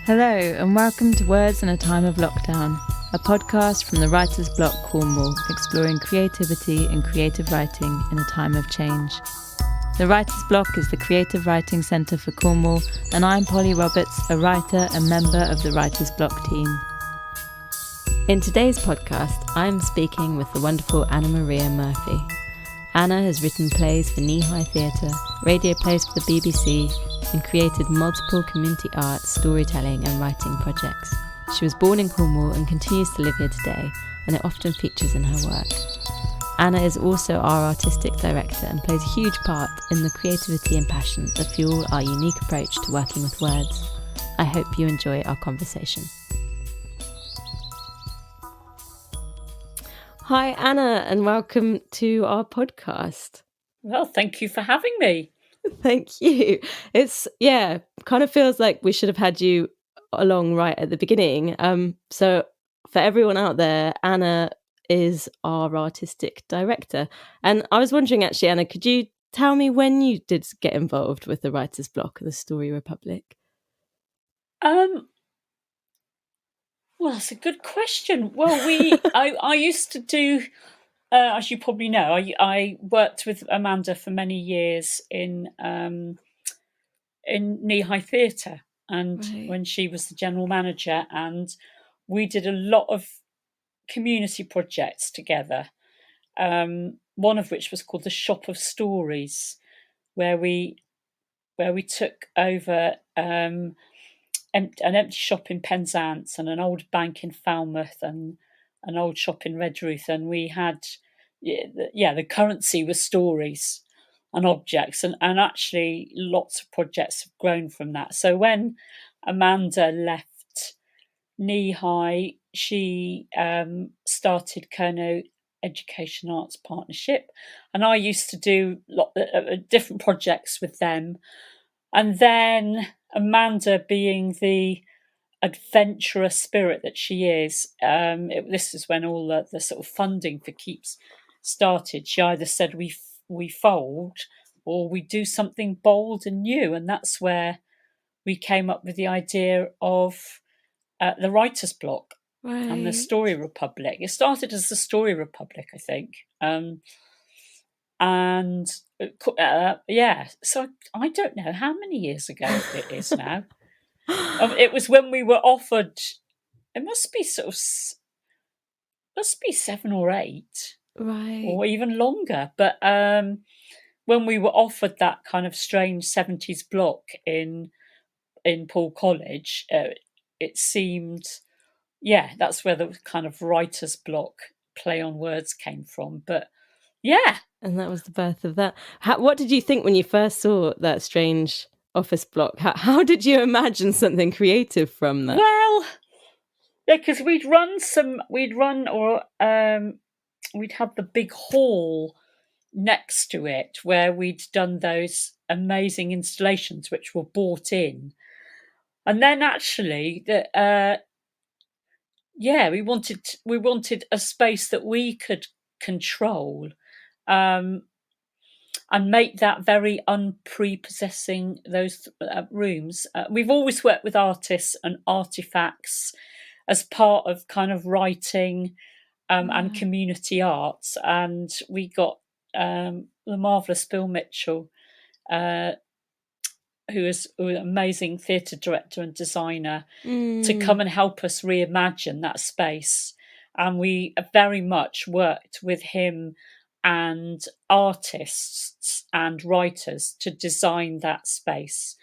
Hello and welcome to Words in a Time of Lockdown, a podcast from the Writer's Block Cornwall, exploring creativity and creative writing in a time of change. The Writer's Block is the creative writing centre for Cornwall, and I'm Polly Roberts, a writer and member of the Writer's Block team. In today's podcast, I'm speaking with the wonderful Annamaria Murphy. Anna has written plays for Kneehigh Theatre, radio plays for the BBC, and created multiple community art, storytelling and writing projects. She was born in Cornwall and continues to live here today, and it often features in her work. Anna is also our artistic director and plays a huge part in the creativity and passion that fuel our unique approach to working with words. I hope you enjoy our conversation. Hi Anna, and welcome to our podcast. Well, thank you for having me. Thank you. It's, kind of feels like we should have had you along right at the beginning. So for everyone out there, Anna is our artistic director. And I was wondering actually, Anna, could you tell me when you did get involved with the Writer's Block, the Story Republic? Well, that's a good question. Well, I used to do, as you probably know, I worked with Amanda for many years in Kneehigh Theatre, and when she was the general manager, and we did a lot of community projects together. One of which was called the Shop of Stories, where we took over an empty shop in Penzance and an old bank in Falmouth and an old shop in Redruth, and we had the currency was stories and objects, and actually lots of projects have grown from that. So when Amanda left Kneehigh, she started Kerno Education Arts Partnership, and I used to do different projects with them. And then Amanda, being the adventurous spirit that she is, this is when all the sort of funding for Keeps started. She either said we fold or we do something bold and new, and that's where we came up with the idea of the Writer's Block and the Story Republic. It started as the Story Republic, I think. So I don't know how many years ago it is now. It was when we were offered, it must be 7 or 8, or even longer. But when we were offered that kind of strange 70s block in Paul College, it seemed, that's where the kind of Writer's Block play on words came from. But and that was the birth of that. What did you think when you first saw that strange office block? How did you imagine something creative from that? Well, because we'd have the big hall next to it where we'd done those amazing installations which were bought in. And then actually we wanted a space that we could control, and make that very unprepossessing, those rooms. We've always worked with artists and artifacts as part of kind of writing and community arts, and we got the marvellous Bill Mitchell, who is an amazing theatre director and designer, to come and help us reimagine that space. And we very much worked with him and artists and writers to design that space,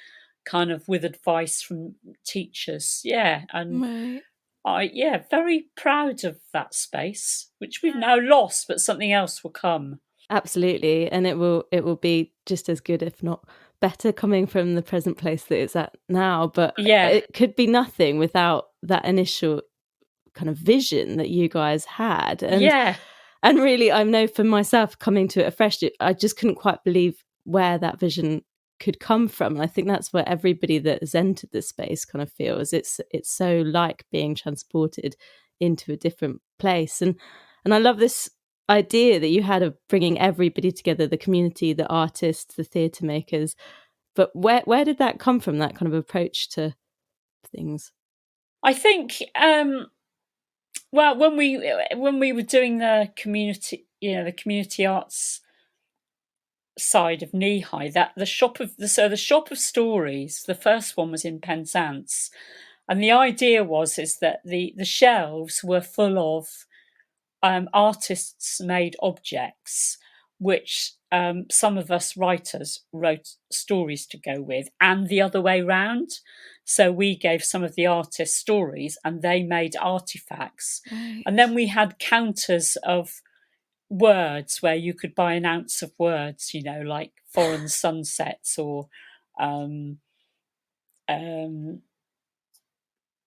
kind of with advice from teachers. Very proud of that space, which we've now lost, but something else will come. Absolutely, and it will be just as good, if not better, coming from the present place that it's at now. But it could be nothing without that initial kind of vision that you guys had. And really, I know for myself, coming to it afresh, I just couldn't quite believe where that vision could come from. And I think that's where everybody that has entered this space kind of feels. It's so like being transported into a different place. And I love this idea that you had of bringing everybody together, the community, the artists, the theatre makers. But where did that come from, that kind of approach to things? I think, well, when we were doing the community arts side of Kneehigh, that the shop of stories, the first one was in Penzance, and the idea is that the shelves were full of artists made objects, which some of us writers wrote stories to go with, and the other way round. So we gave some of the artists stories and they made artifacts. Right. And then we had counters of words where you could buy an ounce of words, like foreign sunsets or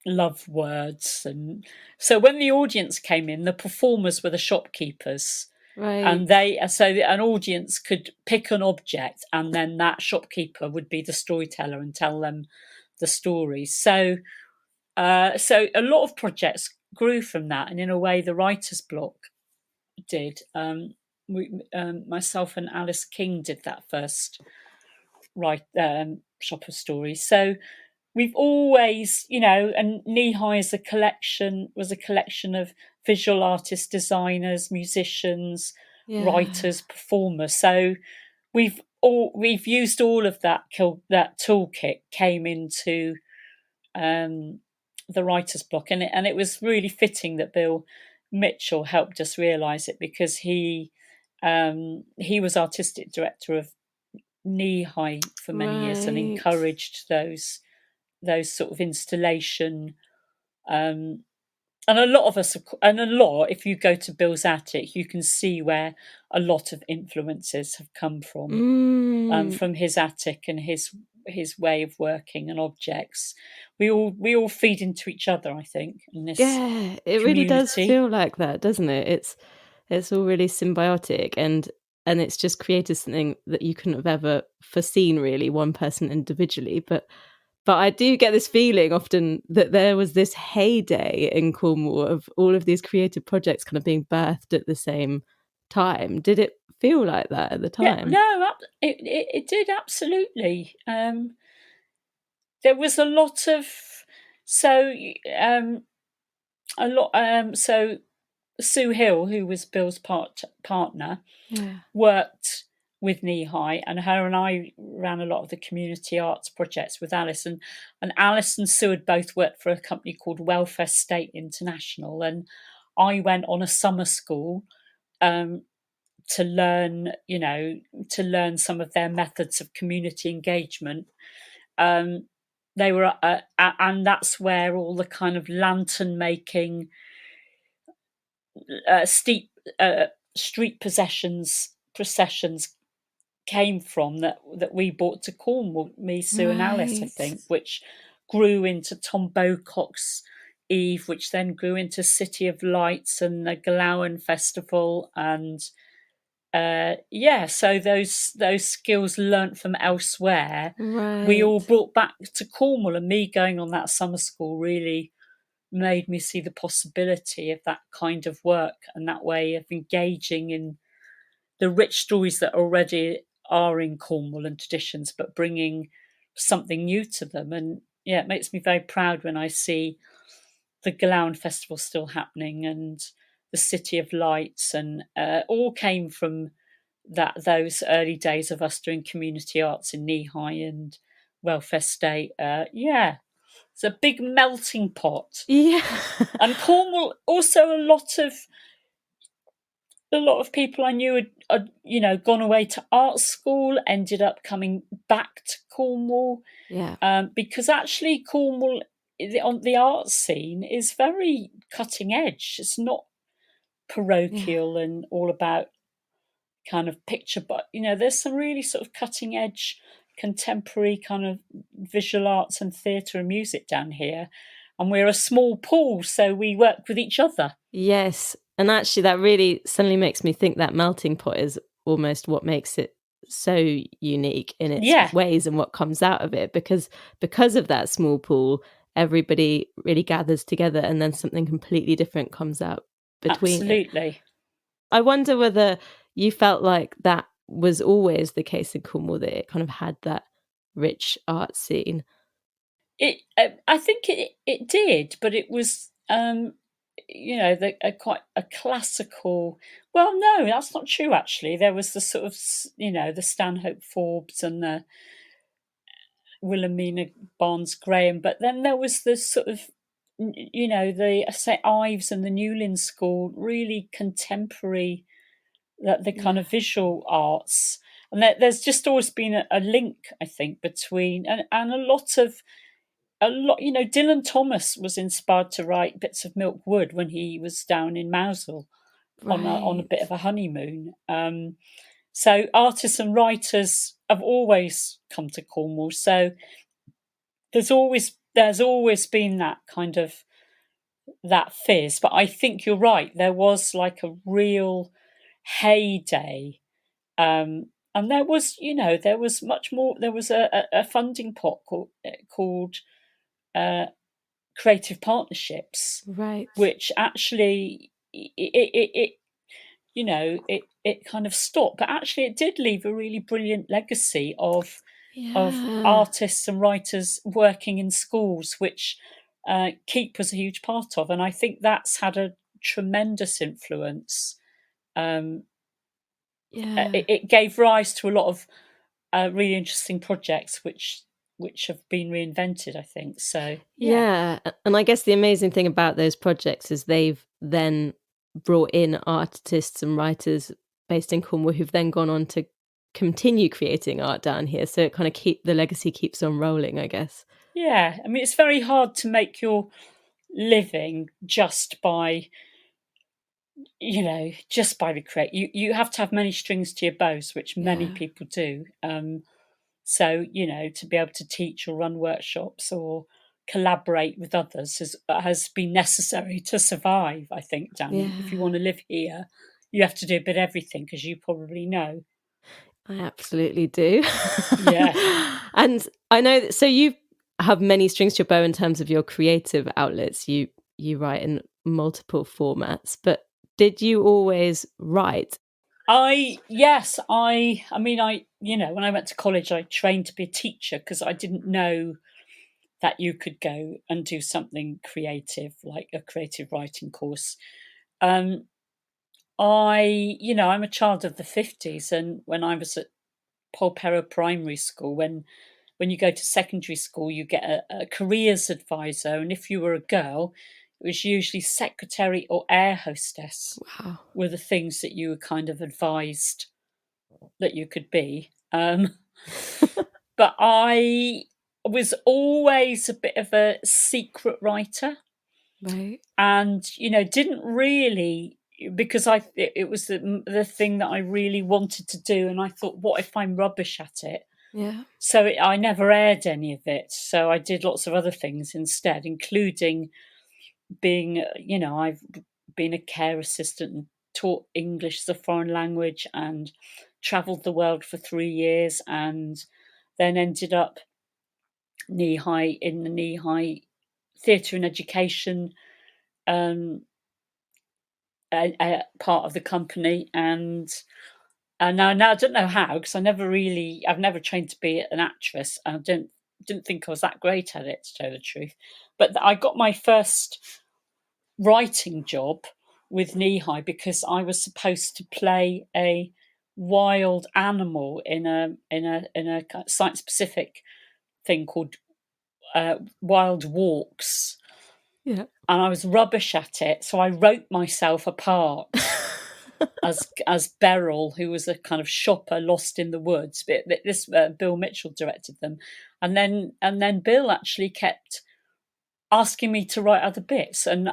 love words. And so when the audience came in, the performers were the shopkeepers. Right. And an audience could pick an object, and then that shopkeeper would be the storyteller and tell them the story. So a lot of projects grew from that, and in a way, the writer's block did. Myself and Alice King did that first shop of stories. So we've always, and Kneehigh was a collection of visual artists, designers, musicians, writers, performers. So we've used all of that toolkit came into the writer's block, and it was really fitting that Bill Mitchell helped us realise it, because he was artistic director of Kneehigh for many years and encouraged those sort of installation. And a lot of us, if you go to Bill's attic, you can see where a lot of influences have come from his attic and his way of working and objects. We all feed into each other, I think, in this it really does feel like that, doesn't it? It's all really symbiotic, and it's just created something that you couldn't have ever foreseen, really, one person individually. But I do get this feeling often that there was this heyday in Cornwall of all of these creative projects kind of being birthed at the same time. Did it feel like that at the time? Yeah, no, it did, absolutely. There was a lot of so Sue Hill, who was Bill's partner, worked with Kneehigh, and her and I ran a lot of the community arts projects with Alice, and Alice and Sue had both worked for a company called Welfare State International, and I went on a summer school to learn some of their methods of community engagement. They were and that's where all the kind of lantern making, street processions came from, that we brought to Cornwall, me, Sue and Alice, I think, which grew into Tom Bocock's Eve, which then grew into City of Lights and the Galawan Festival, and so those skills learnt from elsewhere, we all brought back to Cornwall, and me going on that summer school really made me see the possibility of that kind of work and that way of engaging in the rich stories that already are in Cornwall and traditions, but bringing something new to them. And it makes me very proud when I see the Galawan Festival still happening and the City of Lights, and all came from those early days of us doing community arts in Kneehigh and Welfare State. It's a big melting pot. Yeah. And Cornwall, also a lot of people I knew had gone away to art school, ended up coming back to Cornwall. Because actually Cornwall, on the art scene, is very cutting edge. It's not parochial and all about kind of picture, but there's some really sort of cutting edge contemporary kind of visual arts and theatre and music down here, and we're a small pool, so we work with each other. Yes, and actually that really suddenly makes me think that melting pot is almost what makes it so unique in its ways and what comes out of it, because of that small pool, everybody really gathers together and then something completely different comes out between. Absolutely. I wonder whether you felt like that was always the case in Cornwall, that it kind of had that rich art scene. I think it did, but it was quite a classical. Well, no, that's not true. Actually, there was the sort of the Stanhope Forbes and the Wilhelmina Barnes Graham, but then there was the sort of the St Ives and the Newlyn School, really contemporary, the kind of visual arts, and there's just always been a link, I think, between and a lot. Dylan Thomas was inspired to write Bits of Milk Wood when he was down in Mousehole on a bit of a honeymoon. So artists and writers have always come to Cornwall. So there's always been that kind of that fizz. But I think you're right. There was like a real heyday, and there was much more. There was a funding pot called Creative Partnerships, right? Which actually it kind of stopped, but actually it did leave a really brilliant legacy of artists and writers working in schools, which Keep was a huge part of, and I think that's had a tremendous influence. It gave rise to a lot of really interesting projects, which have been reinvented, I think. So yeah, and I guess the amazing thing about those projects is they've then brought in artists and writers based in Cornwall who've then gone on to continue creating art down here. So it kind of the legacy keeps on rolling, I guess. Yeah, I mean, it's very hard to make your living just by the create. You have to have many strings to your bows, which many people do. So to be able to teach or run workshops or collaborate with others has been necessary to survive, I think, Danny. If you want to live here, you have to do a bit of everything, as you probably know. I absolutely do. Yeah. And I know that, so you have many strings to your bow in terms of your creative outlets. You write in multiple formats, but did you always write? Yes, I mean, when I went to college, I trained to be a teacher because I didn't know that you could go and do something creative, like a creative writing course. I'm a child of the 50s, and when I was at Polperro Primary School, when you go to secondary school, you get a careers advisor, and if you were a girl, it was usually secretary or air hostess. Wow. Were the things that you were kind of advised that you could be. But I was always a bit of a secret writer. Right. And, didn't really, because it was the thing that I really wanted to do. And I thought, what if I'm rubbish at it? Yeah. So I never aired any of it. So I did lots of other things instead, including being, I've been a care assistant and taught English as a foreign language and travelled the world for 3 years, and then ended up Kneehigh in the Kneehigh Theatre and Education part of the company, and now I don't know how, because I've never trained to be an actress. I didn't think I was that great at it, to tell the truth. But I got my first writing job with Kneehigh because I was supposed to play a wild animal in a site specific thing called Wild Walks. Yeah. And I was rubbish at it, so I wrote myself a part as Beryl, who was a kind of shopper lost in the woods. But this Bill Mitchell directed them, and then Bill actually kept asking me to write other bits, and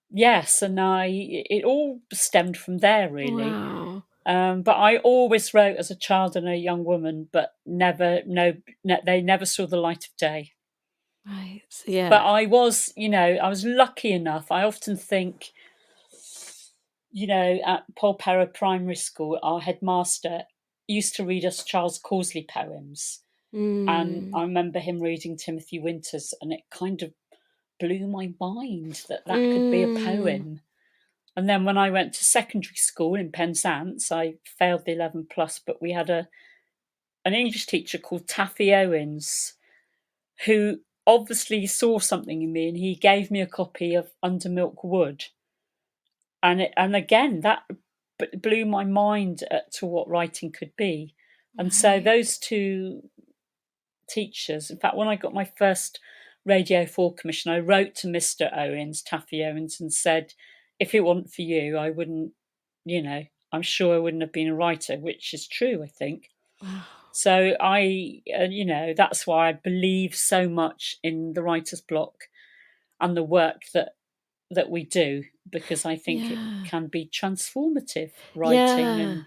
yes, and it all stemmed from there, really. Wow. But I always wrote as a child and a young woman, but they never saw the light of day. Right. So, yeah. But I was lucky enough. I often think, at Polperro Primary School, our headmaster used to read us Charles Causley poems. And I remember him reading Timothy Winters, and it kind of blew my mind that could be a poem. And then when I went to secondary school in Penzance, I failed the 11+, but we had an English teacher called Taffy Owens, who obviously saw something in me, and he gave me a copy of Under Milk Wood. And again, that blew my mind to what writing could be. And so those two teachers, in fact, when I got my first Radio 4 commission, I wrote to Mr. Owens, Taffy Owens, and said, if it wasn't for you, I wouldn't, I'm sure I wouldn't have been a writer, which is true, I think. Wow. So that's why I believe so much in the writer's block and the work that we do, because I think it can be transformative writing.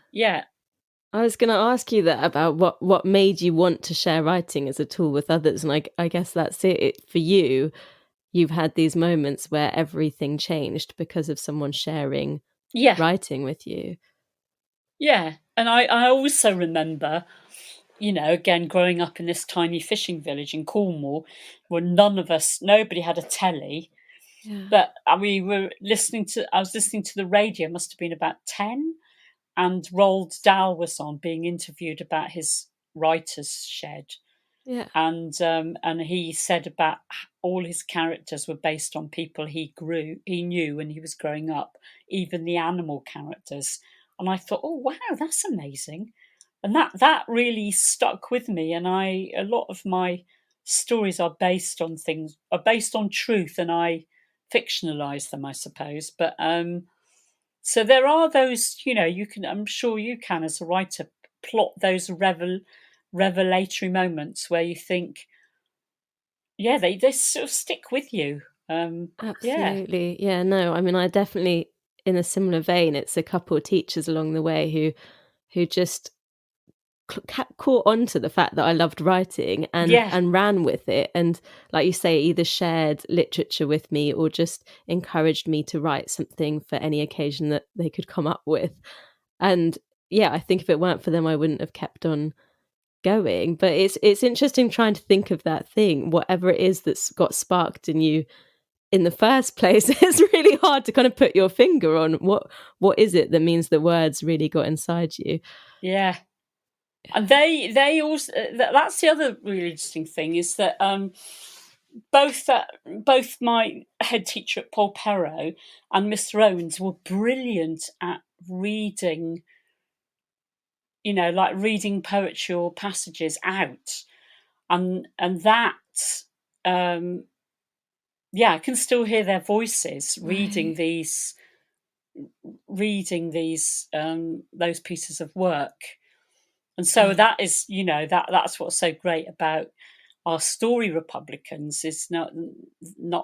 I was going to ask you that about what made you want to share writing as a tool with others, and I guess that's it for you. You've had these moments where everything changed because of someone sharing writing with you. Yeah, and I also remember, again, growing up in this tiny fishing village in Cornwall, where nobody had a telly. Yeah. But I was listening to the radio, must have been about 10, and Roald Dahl was on being interviewed about his writer's shed. Yeah. And he said about all his characters were based on people he knew when he was growing up, even the animal characters. And I thought, oh wow, that's amazing. And that really stuck with me. And a lot of my stories are based on truth, and I fictionalize them, I suppose. But so there are those, I'm sure you can, as a writer, plot those revelatory moments where you think, they sort of stick with you. Absolutely. Yeah, no, I mean, I definitely, in a similar vein, it's a couple of teachers along the way who just caught on to the fact that I loved writing and ran with it, and like you say, either shared literature with me or just encouraged me to write something for any occasion that they could come up with. And I think if it weren't for them, I wouldn't have kept on going. But it's interesting trying to think of that thing, whatever it is that's got sparked in you in the first place. It's really hard to kind of put your finger on what is it that means the words really got inside you. And they also, that's the other really interesting thing, is that both my head teacher at Paul Perrow and Mr. Owens were brilliant at reading, like reading poetry or passages out, and that I can still hear their voices reading these those pieces of work. And so that is, that's what's so great about our story Republicans. Is not.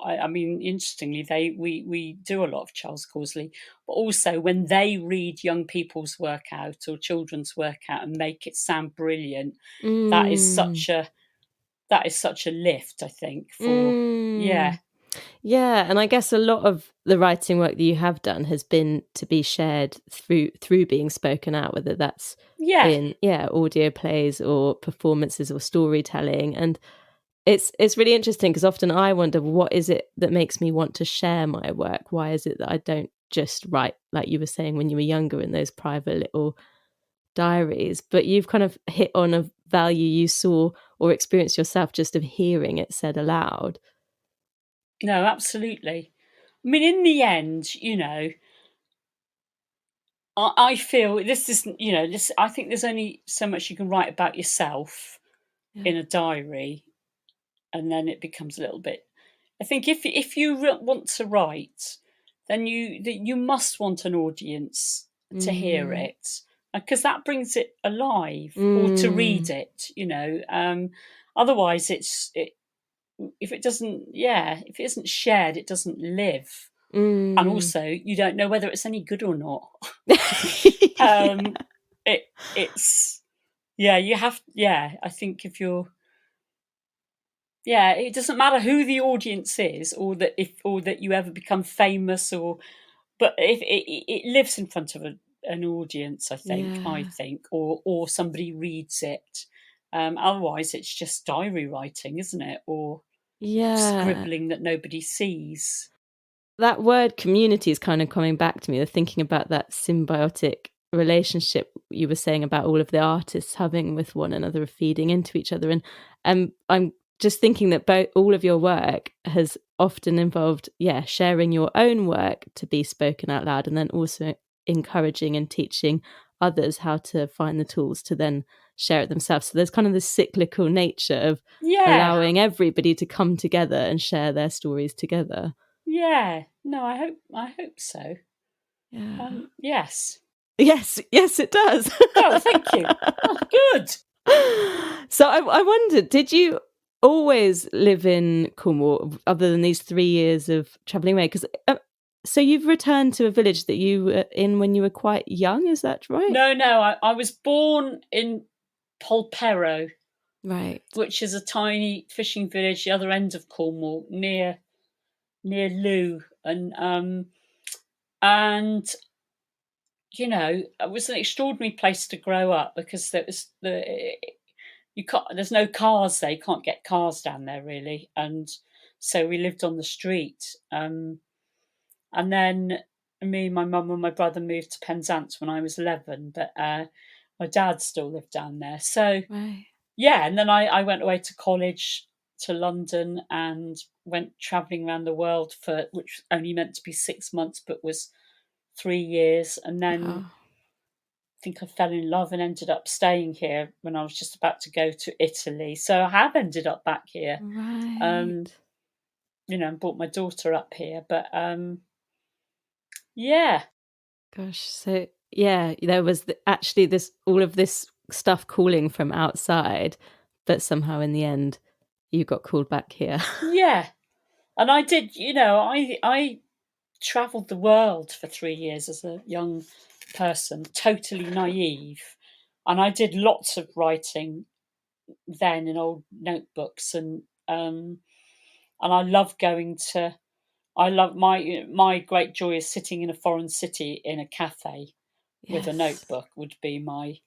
I mean, interestingly, we do a lot of Charles Causley, but also when they read young people's work out or children's work out and make it sound brilliant, that is such a lift, I think. Yeah, and I guess a lot of the writing work that you have done has been to be shared through being spoken out, whether that's in audio plays or performances or storytelling. And it's really interesting because often I wonder, what is it that makes me want to share my work? Why is it that I don't just write, like you were saying, when you were younger, in those private little diaries? But you've kind of hit on a value you saw or experienced yourself just of hearing it said aloud. No, absolutely. I mean, in the end, I feel this isn't, I think there's only so much you can write about yourself in a diary, and then it becomes a little bit. I think if you want to write, then you must want an audience to hear it, because that brings it alive, or to read it. Otherwise, if it isn't shared, it doesn't live. And also, you don't know whether it's any good or not. You have. I think if you're. It doesn't matter who the audience is, or that you ever become famous, but if it lives in front of an audience, I think, or somebody reads it. Otherwise, it's just diary writing, isn't it? Or scribbling that nobody sees. That word community is kind of coming back to me. Thinking about that symbiotic relationship you were saying about all of the artists having with one another, feeding into each other. And I'm just thinking that all of your work has often involved, sharing your own work to be spoken out loud, and then also encouraging and teaching others how to find the tools to then share it themselves. So there's kind of this cyclical nature of allowing everybody to come together and share their stories together. Yeah, no, I hope so. Yeah. Yes, it does. Oh, thank you. Oh, good. So I wondered, did you always live in Cornwall other than these 3 years of travelling away? Because so you've returned to a village that you were in when you were quite young, is that right? No, I was born in Polperro, right, which is a tiny fishing village the other end of Cornwall, near Looe, and you know, it was an extraordinary place to grow up because there's no cars there, you can't get cars down there really, and so we lived on the street. And then me, my mum, and my brother moved to Penzance when I was 11, but my dad still lived down there. So yeah, and then I went away to college to London and went travelling around the world which only meant to be 6 months, but was 3 years, and then. I think I fell in love and ended up staying here when I was just about to go to Italy. So I have ended up back here. Right. And brought my daughter up here. But yeah. Gosh, so there was actually all of this stuff calling from outside, but somehow in the end you got called back here. Yeah. And I did, I travelled the world for 3 years as a young person, totally naive. And I did lots of writing then in old notebooks, and I love my great joy is sitting in a foreign city in a cafe with a notebook would be my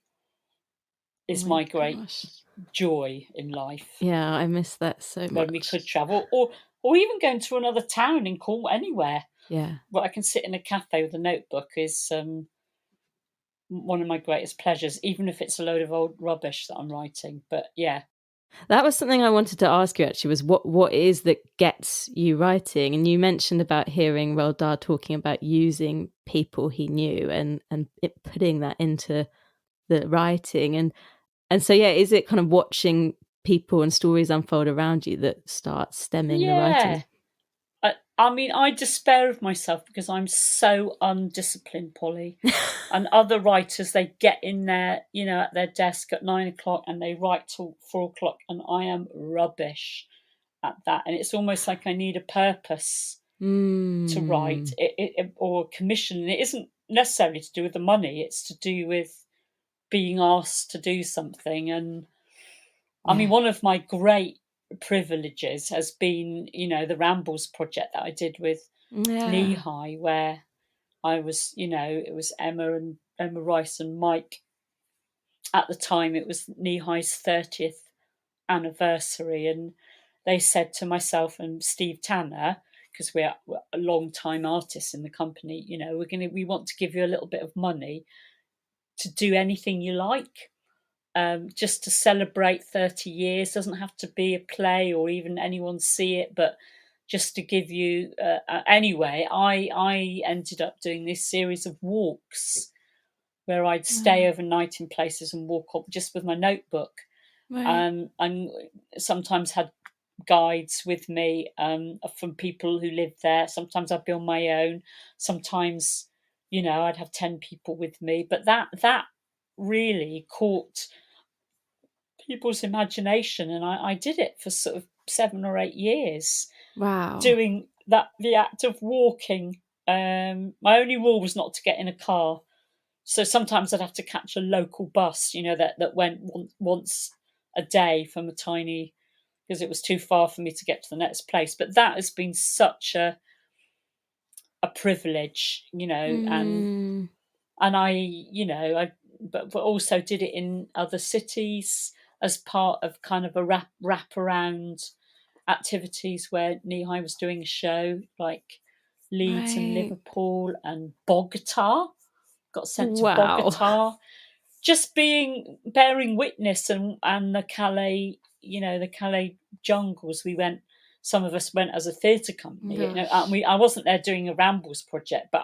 great joy in life. Yeah, I miss that so much. When we could travel, or even going to another town in Cornwall, anywhere. Yeah. Where I can sit in a cafe with a notebook is one of my greatest pleasures, even if it's a load of old rubbish that I'm writing. But yeah. That was something I wanted to ask you actually, was what is that gets you writing? And you mentioned about hearing Roald Dahl talking about using people he knew and putting that into the writing. And so, is it kind of watching people and stories unfold around you that starts stemming the writing? I mean, I despair of myself because I'm so undisciplined, Polly. And other writers, they get in there, at their desk at 9 o'clock and they write till 4 o'clock, and I am rubbish at that. And it's almost like I need a purpose to write or commission. It isn't necessarily to do with the money, it's to do with being asked to do something. And I mean, one of my great privileges has been, the Rambles project that I did with Kneehigh, where I was, it was Emma Rice and Mike. At the time, it was Kneehigh's 30th anniversary, and they said to myself and Steve Tanner, because we're a long-time artists in the company, we want to give you a little bit of money to do anything you like. Just to celebrate 30 years. Doesn't have to be a play or even anyone see it, but just to give you anyway, I ended up doing this series of walks where I'd stay overnight in places and walk up just with my notebook, and sometimes had guides with me from people who lived there. Sometimes I'd be on my own, sometimes I'd have 10 people with me, but that really caught people's imagination, and I did it for sort of 7 or 8 years. Wow. Doing the act of walking. My only rule was not to get in a car, so sometimes I'd have to catch a local bus, that went once a day from a tiny, because it was too far for me to get to the next place. But that has been such a privilege, and I but also did it in other cities as part of kind of a wrap around activities where Kneehigh was doing a show, like Leeds and Liverpool and Bogota. Got sent to Bogota. Just bearing witness and the Calais the Calais jungles. Some of us went as a theatre company. I wasn't there doing a Rambles project, but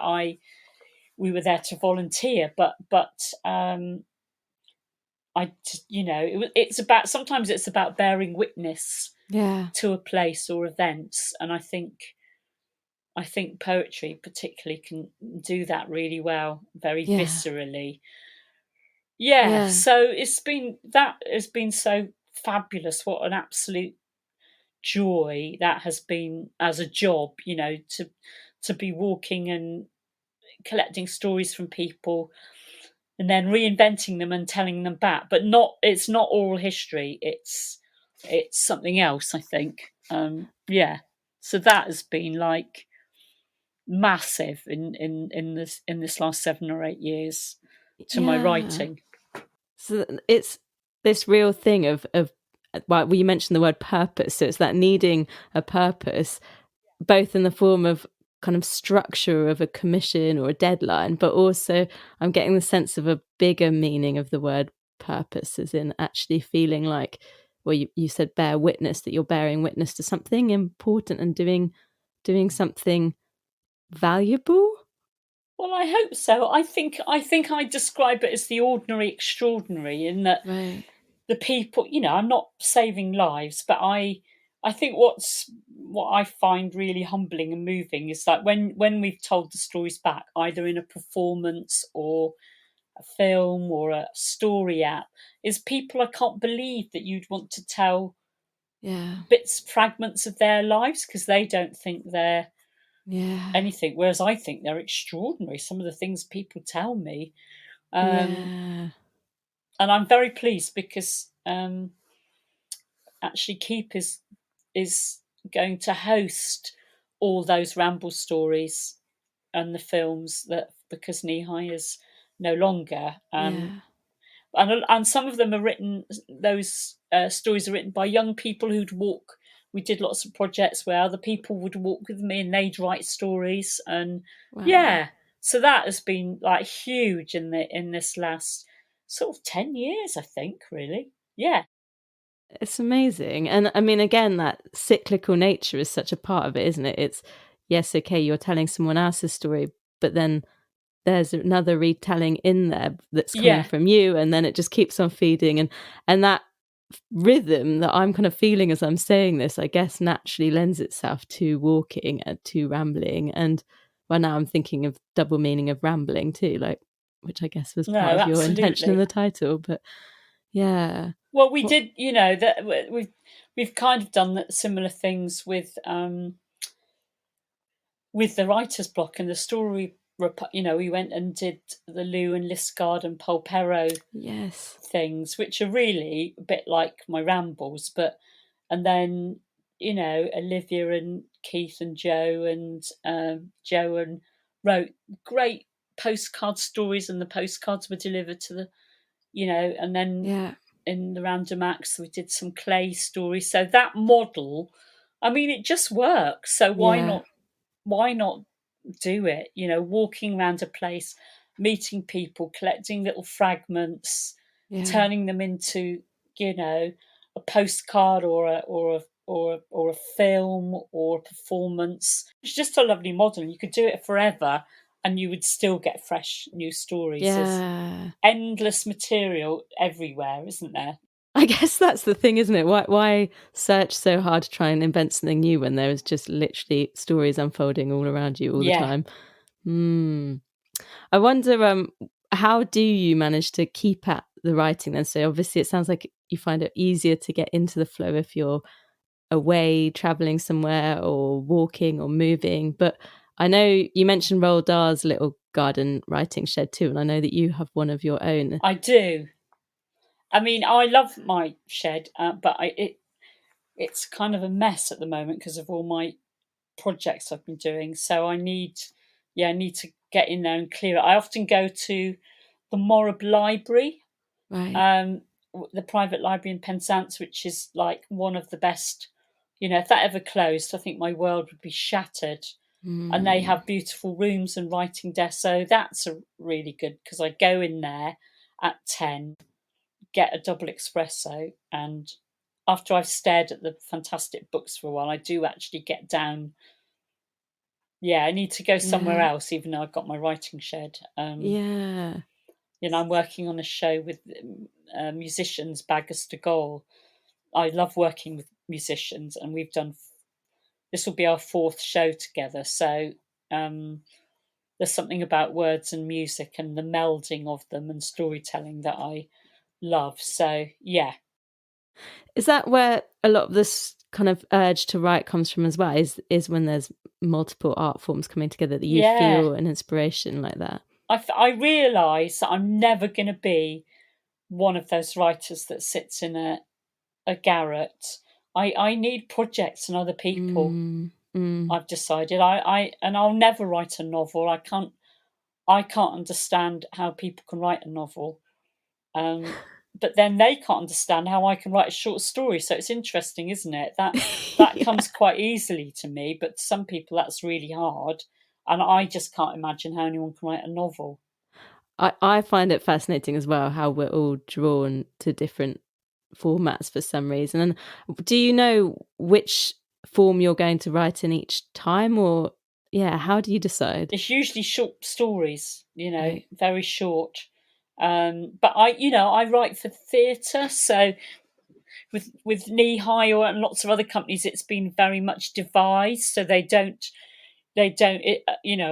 we were there to volunteer. But sometimes it's about bearing witness to a place or events, and I think poetry particularly can do that really well, very viscerally. So that has been so fabulous. What an absolute joy that has been as a job, to be walking and collecting stories from people and then reinventing them and telling them back. But it's not oral history. It's something else, I think. So that has been like massive in this last 7 or 8 years to my writing. So it's this real thing of well, you mentioned the word purpose. So it's that needing a purpose, both in the form of kind of structure of a commission or a deadline, but also I'm getting the sense of a bigger meaning of the word purpose, as in actually feeling like, well, you said bear witness, that you're bearing witness to something important and doing something valuable. Well, I hope so. I think I describe it as the ordinary extraordinary, in that the people, I'm not saving lives, but I think what I find really humbling and moving is that when we've told the stories back, either in a performance or a film or a story app, is people, I can't believe that you'd want to tell fragments of their lives, because they don't think they're anything, whereas I think they're extraordinary, some of the things people tell me. And I'm very pleased because actually Keep is going to host all those Ramble stories and the films, that because Kneehigh is no longer. And some of them are written, those stories are written by young people who'd walk. We did lots of projects where other people would walk with me and they'd write stories. And so that has been like huge in this last sort of 10 years, I think, really. Yeah. It's amazing. And I mean, again, that cyclical nature is such a part of it, isn't it? It's, yes, okay, you're telling someone else's story, but then there's another retelling in there that's coming from you, and then it just keeps on feeding. And that rhythm that I'm kind of feeling as I'm saying this, I guess, naturally lends itself to walking and to rambling. And well, now I'm thinking of double meaning of rambling too, like, which I guess was part of your intention in the title. But well, we did, that we've kind of done similar things with the writer's block and the story. We went and did the Lou and Liscard and Polperro things, which are really a bit like my rambles, and then Olivia and Keith and Joe and wrote great postcard stories, and the postcards were delivered to the and then in the Random Acts we did some clay stories. So that model, I mean, it just works. So why not do it? Walking around a place, meeting people, collecting little fragments, turning them into a postcard or a film or a performance. It's just a lovely model. You could do it forever and you would still get fresh new stories. There's endless material everywhere, isn't there? I guess that's the thing, isn't it? Why search so hard to try and invent something new when there is just literally stories unfolding all around you all the time? I wonder, how do you manage to keep at the writing then? So obviously it sounds like you find it easier to get into the flow if you're away, travelling somewhere or walking or moving. But I know you mentioned Roald Dahl's little garden writing shed too, and I know that you have one of your own. I do. I mean, I love my shed, but it's kind of a mess at the moment because of all my projects I've been doing. So I need to get in there and clear it. I often go to the Morab Library, the private library in Penzance, which is like one of the best. If that ever closed, I think my world would be shattered. And they have beautiful rooms and writing desks. So that's a really good, because I go in there at 10, get a double espresso, and after I've stared at the fantastic books for a while, I do actually get down. Yeah, I need to go somewhere else, even though I've got my writing shed. Yeah. I'm working on a show with musicians, Baggers to Goal. I love working with musicians, and this will be our 4th show together. So there's something about words and music and the melding of them and storytelling that I love. So, yeah. Is that where a lot of this kind of urge to write comes from as well? Is when there's multiple art forms coming together that you feel an inspiration like that? I realise that I'm never going to be one of those writers that sits in a garret. I need projects and other people. I've decided and I'll never write a novel. I can't understand how people can write a novel. But then they can't understand how I can write a short story. So it's interesting, isn't it? That comes quite easily to me, but to some people that's really hard. And I just can't imagine how anyone can write a novel. I find it fascinating as well how we're all drawn to different formats for some reason. And do you know which form you're going to write in each time, or how do you decide? It's usually short stories, Right. very short. But I write for theatre, so with Kneehigh and lots of other companies, it's been very much devised, so they don't. A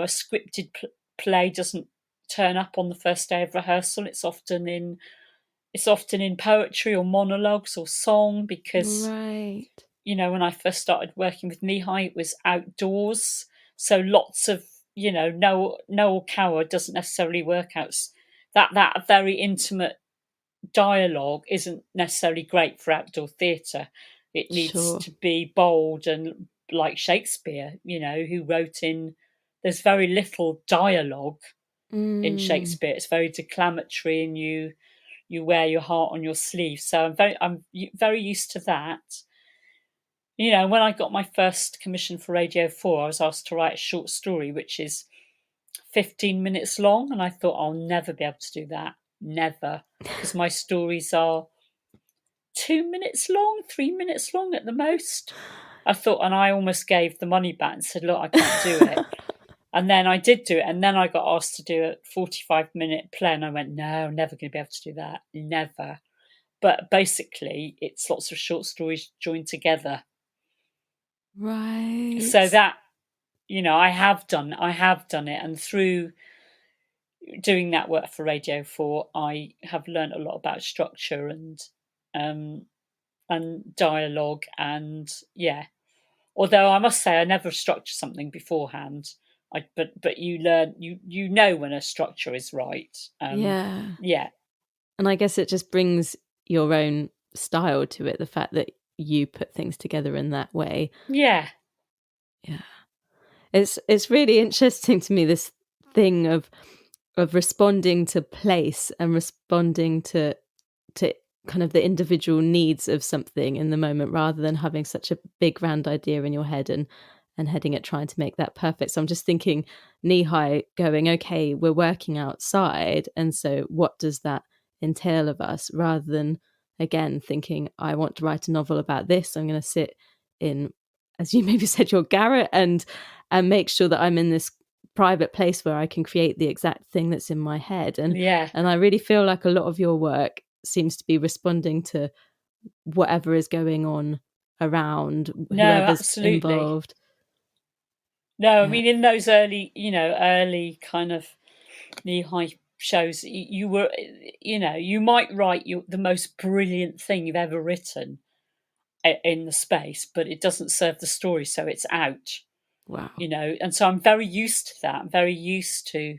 scripted play doesn't turn up on the first day of rehearsal. It's often in poetry or monologues or song, because right. When I first started working with Kneehigh, it was outdoors, so lots of Noel Coward doesn't necessarily work out. That very intimate dialogue isn't necessarily great for outdoor theatre. It needs to be bold and like Shakespeare, who wrote in. There's very little dialogue in Shakespeare. It's very declamatory, and you wear your heart on your sleeve. So I'm very used to that. When I got my first commission for Radio 4, I was asked to write a short story, which is 15 minutes long, and I thought I'll never be able to do that. Never, because my stories are 2 minutes long, 3 minutes long at the most. I thought, and I almost gave the money back and said, look, I can't do it. And then I did do it, and then I got asked to do a 45-minute play, and I went, no, I'm never going to be able to do that. Never. But basically, it's lots of short stories joined together. Right. So that, I have done it, and through doing that work for Radio 4, I have learned a lot about structure and dialogue, and although I must say I never structure something beforehand. But you learn, you know when a structure is right. Yeah. And I guess it just brings your own style to it, the fact that you put things together in that way. Yeah. It's really interesting to me, this thing of responding to place and responding to kind of the individual needs of something in the moment, rather than having such a big grand idea in your head and heading at trying to make that perfect. So I'm just thinking Kneehigh going, okay, we're working outside, and so what does that entail of us, rather than again thinking I want to write a novel about this, I'm going to sit in, as you maybe said, your garret and make sure that I'm in this private place where I can create the exact thing that's in my head. And I really feel like a lot of your work seems to be responding to whatever is going on around, whoever's involved. No, I mean, in those early kind of Kneehigh shows, you were, you might write the most brilliant thing you've ever written in the space, but it doesn't serve the story, so it's out. Wow. And so I'm very used to that. I'm very used to,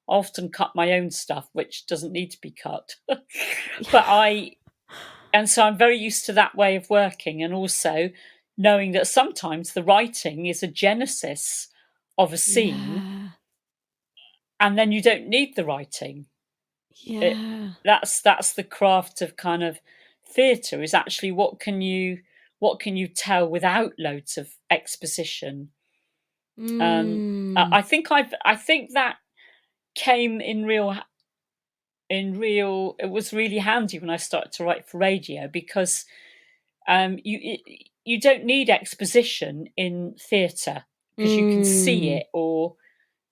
I often cut my own stuff, which doesn't need to be cut. And so I'm very used to that way of working, and also knowing that sometimes the writing is a genesis of a scene, and then you don't need the writing. That's the craft of kind of theatre, is actually what can you tell without loads of exposition. I think that came in real. It was really handy when I started to write for radio, because you don't need exposition in theatre, because you can see it, or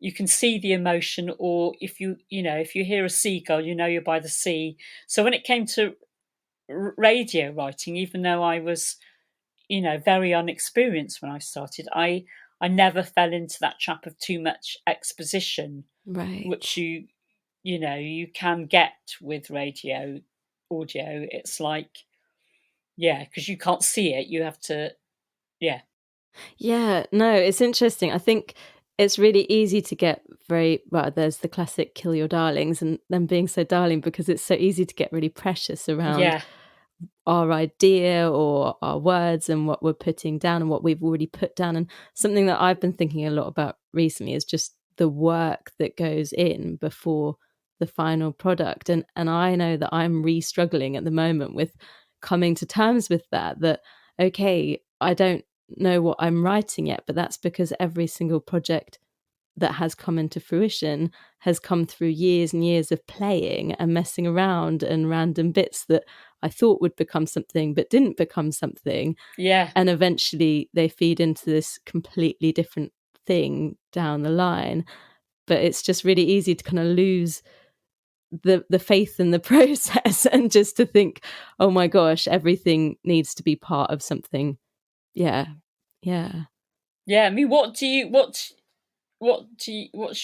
you can see the emotion, or if you hear a seagull, you're by the sea. So when it came to radio writing, even though I was very unexperienced when I started, I never fell into that trap of too much exposition, right? Which you can get with radio audio. It's like, because you can't see it, you have to, no, it's interesting. I think it's really easy to get there's the classic kill your darlings, and them being so darling because it's so easy to get really precious around our idea or our words and what we're putting down and what we've already put down. And something that I've been thinking a lot about recently is just the work that goes in before the final product. And I know that I'm struggling at the moment with coming to terms with that, okay, I don't know what I'm writing yet, but that's because every single project that has come into fruition has come through years and years of playing and messing around and random bits that I thought would become something but didn't become something. And eventually they feed into this completely different thing down the line. But it's just really easy to kind of lose the faith in the process and just to think, oh my gosh, everything needs to be part of something. I mean, what's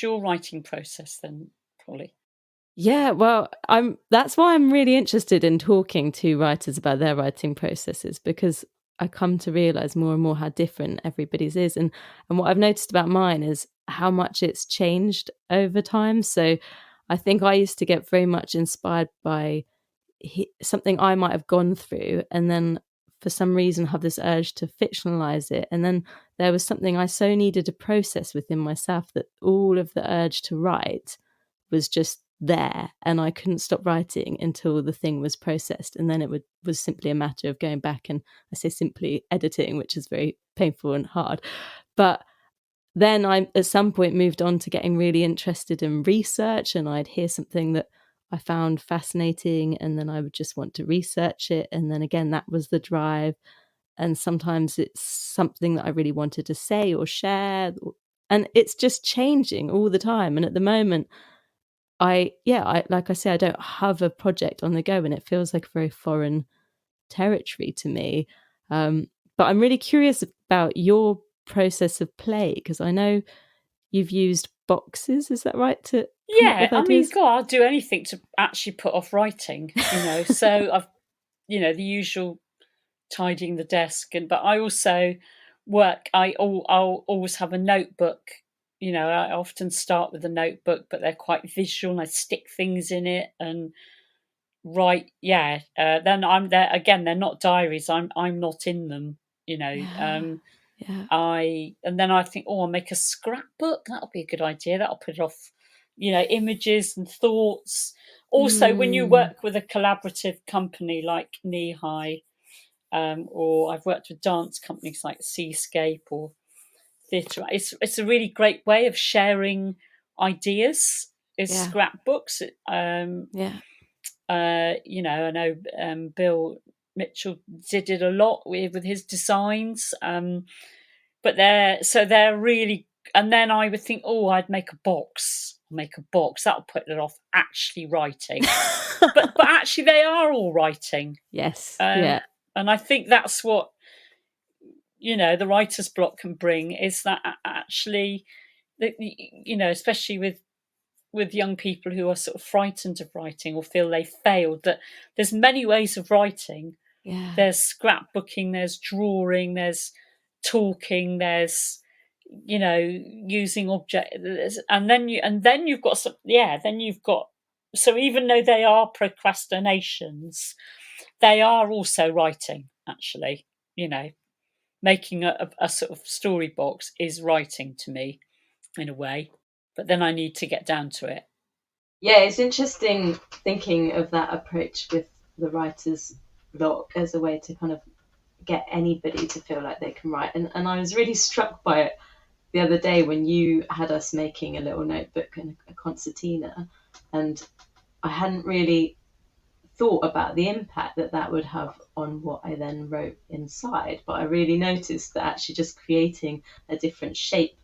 your writing process then, Polly? Well, that's why I'm really interested in talking to writers about their writing processes, because I come to realize more and more how different everybody's is, and what I've noticed about mine is how much it's changed over time. So I think I used to get very much inspired by something I might have gone through, and then for some reason have this urge to fictionalize it. And then there was something I so needed to process within myself that all of the urge to write was just there, and I couldn't stop writing until the thing was processed. And then it was simply a matter of going back and, I say simply, editing, which is very painful and hard. But then I at some point moved on to getting really interested in research, and I'd hear something that I found fascinating, and then I would just want to research it. And then again, that was the drive. And sometimes it's something that I really wanted to say or share, and it's just changing all the time. And at the moment, I like I say, I don't have a project on the go, and it feels like a very foreign territory to me. But I'm really curious about your process of play, because I know you've used boxes, is that right, to come up with ideas? I mean, God, I'll do anything to actually put off writing, so I've the usual tidying the desk, but I also work, I'll always have a notebook. I often start with a notebook, but they're quite visual, and I stick things in it and write. Then I'm there again, they're not diaries, I'm not in them. And then I think, I'll make a scrapbook. That'll be a good idea. That'll put it off, images and thoughts. Also, when you work with a collaborative company like Kneehigh, or I've worked with dance companies like Seascape or theatre, it's a really great way of sharing ideas, is scrapbooks. I know Bill Mitchell did it a lot with his designs, but they're really. And then I would think, I'd make a box. That'll put it off actually writing. but actually, they are all writing. Yes. And I think that's what the writer's block can bring, is that actually, especially with young people who are sort of frightened of writing or feel they failed, that there's many ways of writing. There's scrapbooking, there's drawing, there's talking, there's using objects, and then you've got some. Then you've got. So even though they are procrastinations, they are also writing. Actually, making a sort of story box is writing to me, in a way. But then I need to get down to it. Yeah, it's interesting thinking of that approach with the writer's block as a way to kind of get anybody to feel like they can write. And I was really struck by it the other day when you had us making a little notebook and a concertina, and I hadn't really thought about the impact that would have on what I then wrote inside. But I really noticed that actually just creating a different shape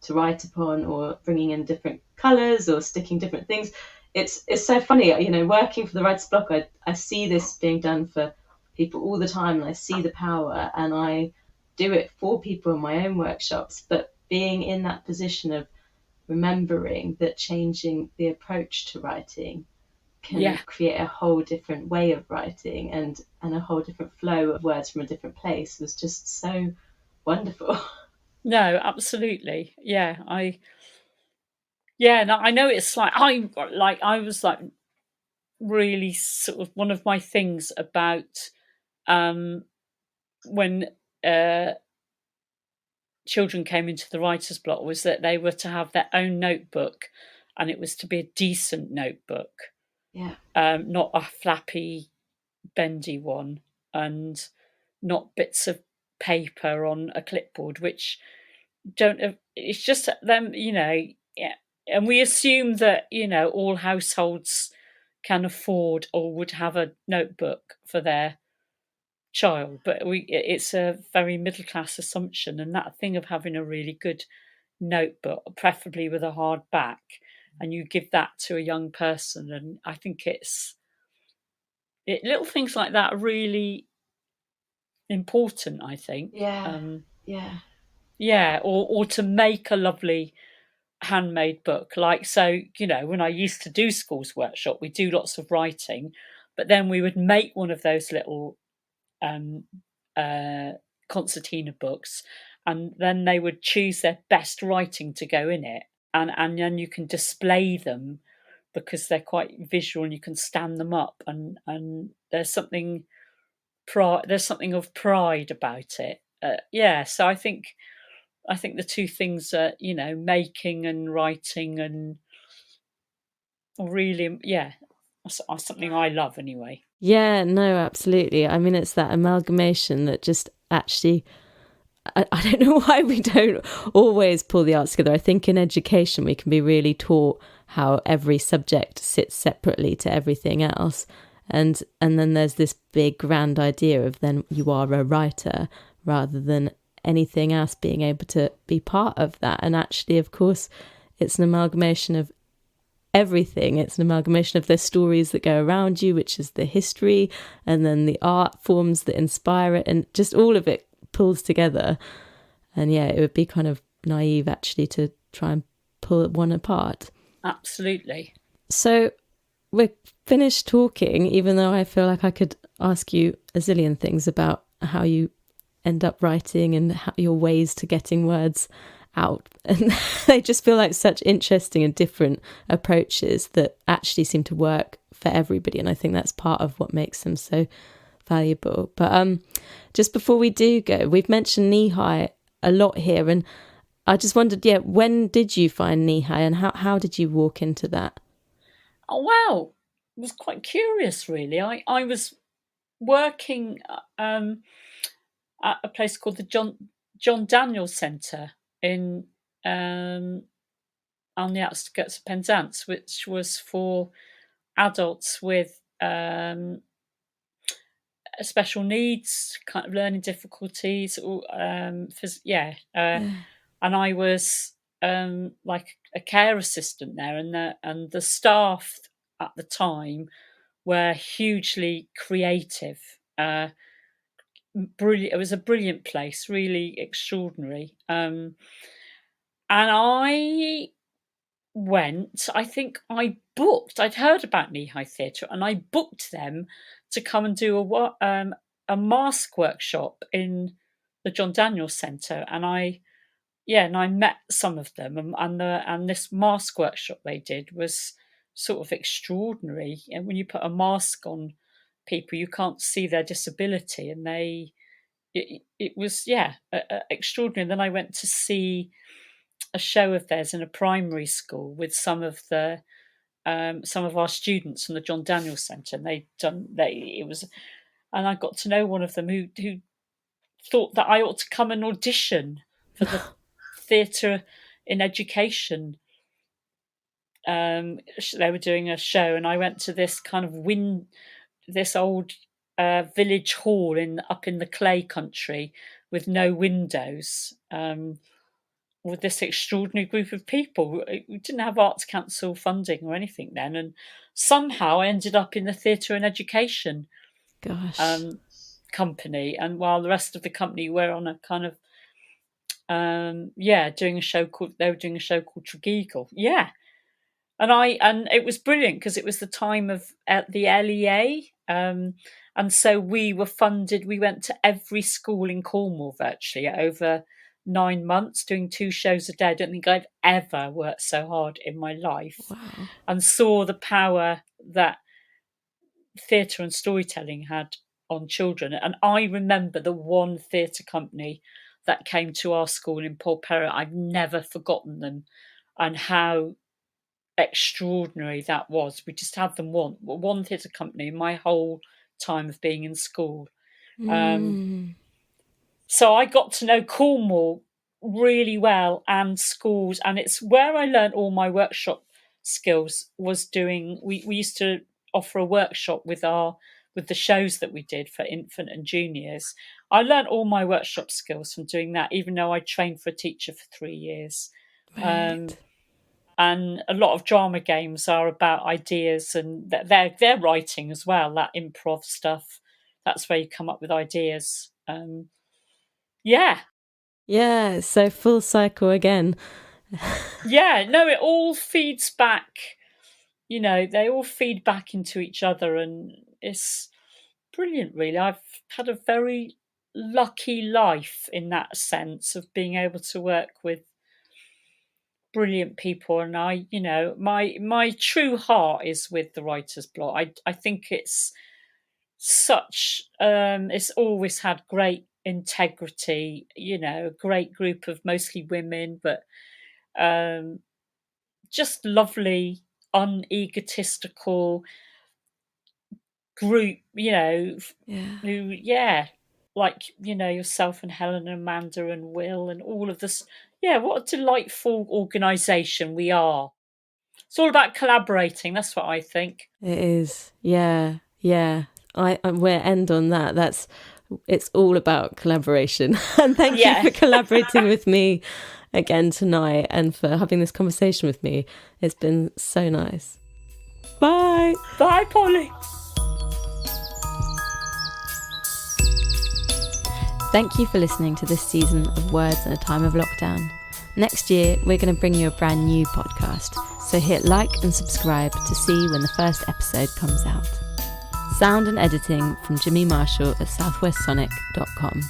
to write upon, or bringing in different colours, or sticking different things, it's so funny, working for the writer's block. I see this being done for people all the time, and I see the power, and I do it for people in my own workshops. But being in that position of remembering that changing the approach to writing can create a whole different way of writing, and a whole different flow of words from a different place, was just so wonderful. No, absolutely. Yeah, I know it's like I was like really sort of, one of my things about when children came into the writer's block was that they were to have their own notebook, and it was to be a decent notebook. Yeah. Not a flappy, bendy one, and not bits of paper on a clipboard, which don't have, it's just them, yeah. And we assume that, all households can afford or would have a notebook for their child, but it's a very middle class assumption. And that thing of having a really good notebook, preferably with a hard back, and you give that to a young person, and I think little things like that are really important, I think. Or to make a lovely handmade book, like, so when I used to do schools workshop, we do lots of writing, but then we would make one of those little concertina books, and then they would choose their best writing to go in it, and then you can display them because they're quite visual, and you can stand them up, and there's something of pride about it. So I think the two things are, making and writing, and really, something I love anyway. Yeah, no, absolutely. I mean, it's that amalgamation that just actually, I don't know why we don't always pull the arts together. I think in education we can be really taught how every subject sits separately to everything else. And then there's this big grand idea of then you are a writer, rather than anything else being able to be part of that. And actually, of course, it's an amalgamation of everything. It's an amalgamation of the stories that go around you, which is the history, and then the art forms that inspire it, and just all of it pulls together. And yeah, it would be kind of naive actually to try and pull one apart. Absolutely. So we're finished talking, even though I feel like I could ask you a zillion things about how you end up writing and your ways to getting words out. And they just feel like such interesting and different approaches that actually seem to work for everybody. And I think that's part of what makes them so valuable. But just before we do go, we've mentioned Kneehigh a lot here. And I just wondered, when did you find Kneehigh, and how did you walk into that? Oh, well, it was quite curious, really. I was working at a place called the John Daniels Centre in on the outskirts of Penzance, which was for adults with special needs, kind of learning difficulties, or and I was like a care assistant there, and the staff at the time were hugely creative. Brilliant. It was a brilliant place, really extraordinary. And I went. I think I booked. I'd heard about Kneehigh Theatre, and I booked them to come and do a mask workshop in the John Daniels Centre, and I met some of them, and this mask workshop they did was sort of extraordinary. And when you put a mask on people, you can't see their disability, and it was extraordinary. And then I went to see a show of theirs in a primary school with some of our students from the John Daniels Centre, and and I got to know one of them who thought that I ought to come and audition for the theatre in education. They were doing a show, and I went to this kind of this old village hall up in the clay country with no windows, with this extraordinary group of people. We didn't have Arts Council funding or anything then, and somehow I ended up in the theatre and education company, and while the rest of the company were on a kind of doing a show called Tregeagle. And it was brilliant because it was the time of the LEA, and so we were funded. We went to every school in Cornwall virtually over 9 months, doing 2 shows a day. I don't think I've ever worked so hard in my life. Wow. And saw the power that theatre and storytelling had on children. And I remember the one theatre company that came to our school in Polperro. I've never forgotten them, and how extraordinary that was. We just had them one theatre company in my whole time of being in school. So I got to know Cornwall really well, and schools, and it's where I learned all my workshop skills. Was doing we used to offer a workshop with the shows that we did for infant and juniors. I learned all my workshop skills from doing that, even though I trained for a teacher for 3 years. Right. And a lot of drama games are about ideas, and they're writing as well, that improv stuff. That's where you come up with ideas. So full cycle again. It all feeds back. They all feed back into each other, and it's brilliant, really. I've had a very lucky life in that sense of being able to work with brilliant people, and my true heart is with the Writer's Block. I think it's such it's always had great integrity, a great group of mostly women, but just lovely, unegotistical group, who like yourself and Helen and Amanda and Will and all of this. What a delightful organisation we are. It's all about collaborating. That's what I think. It is. Yeah. We'll end on that. It's all about collaboration. And thank you for collaborating with me again tonight, and for having this conversation with me. It's been so nice. Bye. Bye, Polly. Thank you for listening to this season of Words in a Time of Lockdown. Next year, we're going to bring you a brand new podcast, so hit like and subscribe to see when the first episode comes out. Sound and editing from Jimmy Marshall at southwestsonic.com.